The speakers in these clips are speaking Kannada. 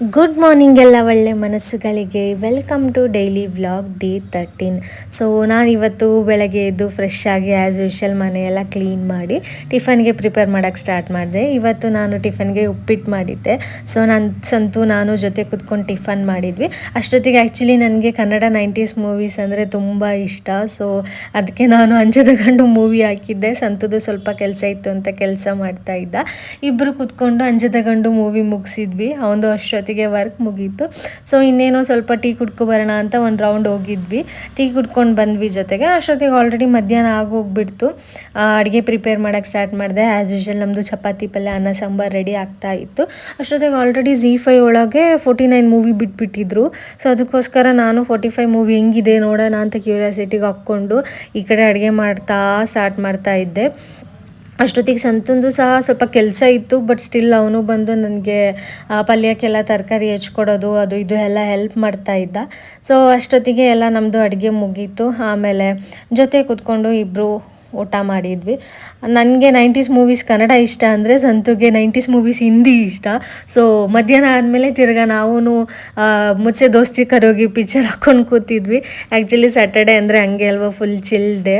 ಗುಡ್ ಮಾರ್ನಿಂಗ್ ಎಲ್ಲ ಒಳ್ಳೆ ಮನಸ್ಸುಗಳಿಗೆ welcome to daily vlog day 13. So ನಾನಿವತ್ತು ಬೆಳಗ್ಗೆ ಎದ್ದು ಫ್ರೆಶ್ ಆಗಿ ಆ್ಯಸ್ ಯೂಶಲ್ ಮನೆಯೆಲ್ಲ ಕ್ಲೀನ್ ಮಾಡಿ ಟಿಫನ್ಗೆ ಪ್ರಿಪೇರ್ ಮಾಡೋಕ್ಕೆ ಸ್ಟಾರ್ಟ್ ಮಾಡಿದೆ. ಇವತ್ತು ನಾನು ಟಿಫನ್ಗೆ ಉಪ್ಪಿಟ್ಟು ಮಾಡಿದ್ದೆ. ಸೊ ನಾನು ಜೊತೆ ಕೂತ್ಕೊಂಡು ಟಿಫನ್ ಮಾಡಿದ್ವಿ. ಅಷ್ಟೊತ್ತಿಗೆ ಆ್ಯಕ್ಚುಲಿ ನನಗೆ ಕನ್ನಡ 90s ಮೂವೀಸ್ ಅಂದರೆ ತುಂಬ ಇಷ್ಟ. ಸೊ ಅದಕ್ಕೆ ನಾನು ಅಂಜದ ಗಂಡು ಮೂವಿ ಹಾಕಿದ್ದೆ. ಸಂತುದು ಸ್ವಲ್ಪ ಕೆಲಸ ಇತ್ತು ಅಂತ ಕೆಲಸ ಮಾಡ್ತಾ ಇದ್ದ. ಇಬ್ಬರು ಕೂತ್ಕೊಂಡು ಅಂಜದ ಗಂಡು ಮೂವಿ ಮುಗಿಸಿದ್ವಿ. ಅವನದು ಅಷ್ಟೊತ್ತಿಗೆ ವರ್ಕ್ ಮುಗೀತು. ಸೊ ಇನ್ನೇನೋ ಸ್ವಲ್ಪ ಟೀ ಕುಡ್ಕೊಬರೋಣ ಅಂತ ಒಂದು ರೌಂಡ್ ಹೋಗಿದ್ವಿ. ಟೀ ಕುಡ್ಕೊಂಡು ಬಂದ್ವಿ ಜೊತೆಗೆ. ಅಷ್ಟೊತ್ತಿಗೆ ಆಲ್ರೆಡಿ ಮಧ್ಯಾಹ್ನ ಆಗೋಗ್ಬಿಡ್ತು. ಅಡುಗೆ ಪ್ರಿಪೇರ್ ಮಾಡೋಕ್ಕೆ ಸ್ಟಾರ್ಟ್ ಮಾಡಿದೆ. ಆ್ಯಸ್ ಯೂಶಲ್ ನಮ್ಮದು ಚಪಾತಿ ಪಲ್ಯ ಅನ್ನ ಸಾಂಬಾರು ರೆಡಿ ಆಗ್ತಾ ಇತ್ತು. ಅಷ್ಟೊತ್ತಿಗೆ ಆಲ್ರೆಡಿ ZEE5 ಒಳಗೆ 49 ಮೂವಿ ಬಿಟ್ಬಿಟ್ಟಿದ್ರು. ಸೊ ಅದಕ್ಕೋಸ್ಕರ ನಾನು 45 ಮೂವಿ ಹೆಂಗಿದೆ ನೋಡೋಣ ಅಂತ ಕ್ಯೂರಿಯಾಸಿಟಿಗೆ ಹಾಕ್ಕೊಂಡು ಈ ಕಡೆ ಅಡುಗೆ ಮಾಡ್ತಾ ಸ್ಟಾರ್ಟ್ ಮಾಡ್ತಾ ಇದ್ದೆ. ಅಷ್ಟೊತ್ತಿಗೆ ಸಂತಂದು ಸಹ ಸ್ವಲ್ಪ ಕೆಲಸ ಇತ್ತು. ಬಟ್ ಸ್ಟಿಲ್ ಅವನು ಬಂದು ನನಗೆ ಪಲ್ಯಕ್ಕೆಲ್ಲ ತರಕಾರಿ ಹೆಚ್ಕೊಡೋದು ಅದು ಇದು ಎಲ್ಲ ಹೆಲ್ಪ್ ಮಾಡ್ತಾ ಇದ್ದ. ಸೊ ಅಷ್ಟೊತ್ತಿಗೆ ಎಲ್ಲ ನಮ್ಮದು ಅಡುಗೆ ಮುಗೀತು. ಆಮೇಲೆ ಜೊತೆ ಕೂತ್ಕೊಂಡು ಇಬ್ಬರು ಊಟ ಮಾಡಿದ್ವಿ. ನನಗೆ 90s ಮೂವೀಸ್ ಕನ್ನಡ ಇಷ್ಟ ಅಂದರೆ ಸಂತುಗೆ 90s ಮೂವೀಸ್ ಹಿಂದಿ ಇಷ್ಟ. ಸೊ ಮಧ್ಯಾಹ್ನ ಆದಮೇಲೆ ತಿರ್ಗಾ ನಾವು ಮುಚ್ಚೆ ದೋಸ್ತಿ ಕರೋಗಿ ಪಿಕ್ಚರ್ ಹಾಕ್ಕೊಂಡು ಕೂತಿದ್ವಿ. ಆ್ಯಕ್ಚುಲಿ ಸ್ಯಾಟರ್ಡೆ ಅಂದರೆ ಹಂಗೆ ಅಲ್ವಾ, ಫುಲ್ ಚಿಲ್ ಡೇ.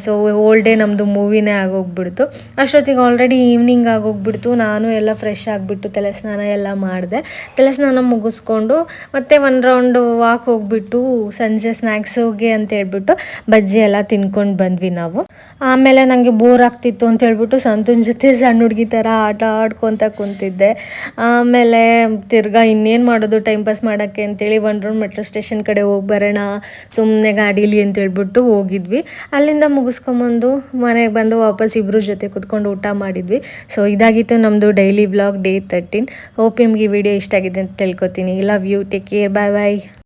ಸೊ ಓಲ್ ಡೇ ನಮ್ಮದು ಮೂವಿನೇ ಆಗೋಗ್ಬಿಡ್ತು. ಅಷ್ಟೊತ್ತಿಗೆ ಆಲ್ರೆಡಿ ಈವ್ನಿಂಗ್ ಆಗೋಗ್ಬಿಡ್ತು. ನಾನು ಎಲ್ಲ ಫ್ರೆಶ್ ಆಗಿಬಿಟ್ಟು ತಲೆ ಸ್ನಾನ ಎಲ್ಲ ಮಾಡಿದೆ. ತಲೆ ಸ್ನಾನ ಮುಗಿಸ್ಕೊಂಡು ಮತ್ತೆ ಒಂದು ರೌಂಡು ವಾಕ್ ಹೋಗ್ಬಿಟ್ಟು ಸಂಜೆ ಸ್ನ್ಯಾಕ್ಸಿಗೆ ಅಂತ ಹೇಳ್ಬಿಟ್ಟು ಬಜ್ಜಿ ಎಲ್ಲ ತಿನ್ಕೊಂಡು ಬಂದ್ವಿ ನಾವು. ಆಮೇಲೆ ನನಗೆ ಬೋರ್ ಆಗ್ತಿತ್ತು ಅಂತ ಹೇಳ್ಬಿಟ್ಟು ಸಂತೂನ್ ಜೊತೆ ಸಣ್ಣ ಹುಡುಗಿ ಥರ ಆಟ ಆಡ್ಕೊತ ಕುಂತಿದ್ದೆ. ಆಮೇಲೆ ತಿರ್ಗಾ ಇನ್ನೇನು ಮಾಡೋದು ಟೈಮ್ ಪಾಸ್ ಮಾಡೋಕ್ಕೆ ಅಂತೇಳಿ ಒಂದು ರೌಂಡ್ ಮೆಟ್ರೋ ಸ್ಟೇಷನ್ ಕಡೆ ಹೋಗಿ ಬರೋಣ ಸುಮ್ಮನೆ ಗಾಡೀಲಿ ಅಂತ ಹೇಳ್ಬಿಟ್ಟು ಹೋಗಿದ್ವಿ. ಅಲ್ಲಿಂದ ಮುಗಿಸ್ಕೊಂಬಂದು ಮನೆಗೆ ಬಂದು ವಾಪಸ್ ಇಬ್ಬರು ಜೊತೆ ಕೂತ್ಕೊಂಡು ಊಟ ಮಾಡಿದ್ವಿ. ಸೊ ಇದಾಗಿತ್ತು ನಮ್ಮದು ಡೈಲಿ ವ್ಲಾಗ್ ಡೇ 13. ಹೋಪ್ ನಿಮ್ಗೆ ಈ ವಿಡಿಯೋ ಇಷ್ಟ ಆಗಿದೆ ಅಂತ ತಿಳ್ಕೊತೀನಿ. Love you, take care, bye bye.